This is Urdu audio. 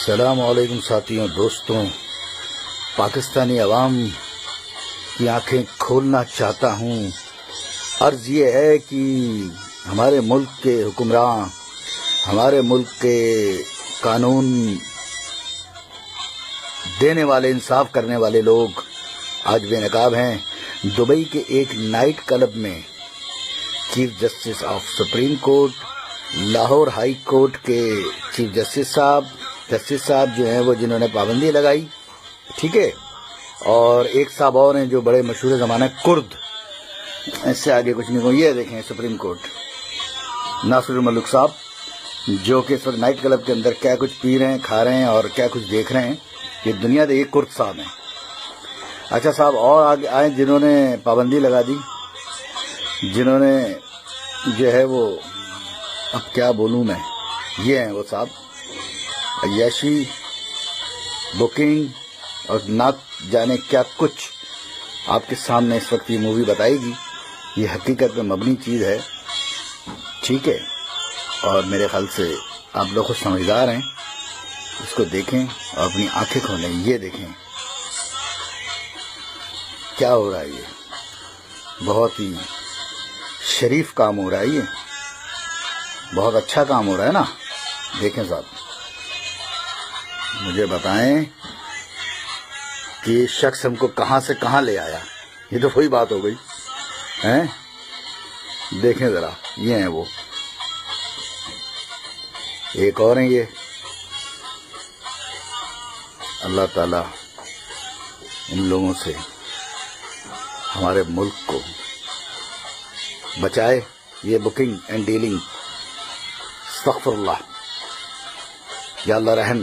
السلام علیکم ساتھیوں، دوستوں، پاکستانی عوام کی آنکھیں کھولنا چاہتا ہوں۔ عرض یہ ہے کہ ہمارے ملک کے حکمراں، ہمارے ملک کے قانون دینے والے، انصاف کرنے والے لوگ آج بے نقاب ہیں۔ دبئی کے ایک نائٹ کلب میں chief justice of supreme court, Lahore high court کے چیف جسٹس صاحب جو ہیں وہ جنہوں نے پابندی لگائی، ٹھیک ہے، اور ایک صاحب اور ہیں جو بڑے مشہور زمانہ کرد، اس سے آگے کچھ نہیں۔ یہ دیکھیں سپریم کورٹ ناصر الملک صاحب جو کہ اس وقت نائٹ کلب کے اندر کیا کچھ پی رہے ہیں، کھا رہے ہیں اور کیا کچھ دیکھ رہے ہیں۔ یہ دنیا دے ایک کرد صاحب ہیں۔ اچھا صاحب اور آگے آئے جنہوں نے پابندی لگا دی، جنہوں نے جو ہے وہ، اب کیا بولوں میں، یہ ہیں وہ صاحب عیاشی، بکنگ اور نہ جانے کیا کچھ آپ کے سامنے اس وقت یہ مووی بتائے گی۔ یہ حقیقت میں مبنی چیز ہے، ٹھیک ہے، اور میرے خیال سے آپ لوگ خود سمجھدار ہیں، اس کو دیکھیں اور اپنی آنکھیں کھولیں۔ یہ دیکھیں کیا ہو رہا ہے، یہ بہت ہی شریف کام ہو رہا ہے، یہ بہت اچھا کام ہو رہا ہے نا۔ دیکھیں صاحب، مجھے بتائیں کہ یہ شخص ہم کو کہاں سے کہاں لے آیا۔ یہ تو وہی بات ہو گئی ہیں۔ دیکھیں ذرا، یہ ہیں وہ، ایک اور ہیں یہ۔ اللہ تعالیٰ ان لوگوں سے ہمارے ملک کو بچائے۔ یہ بکنگ اینڈ ڈیلنگ، استغفر اللہ، یا اللہ رحم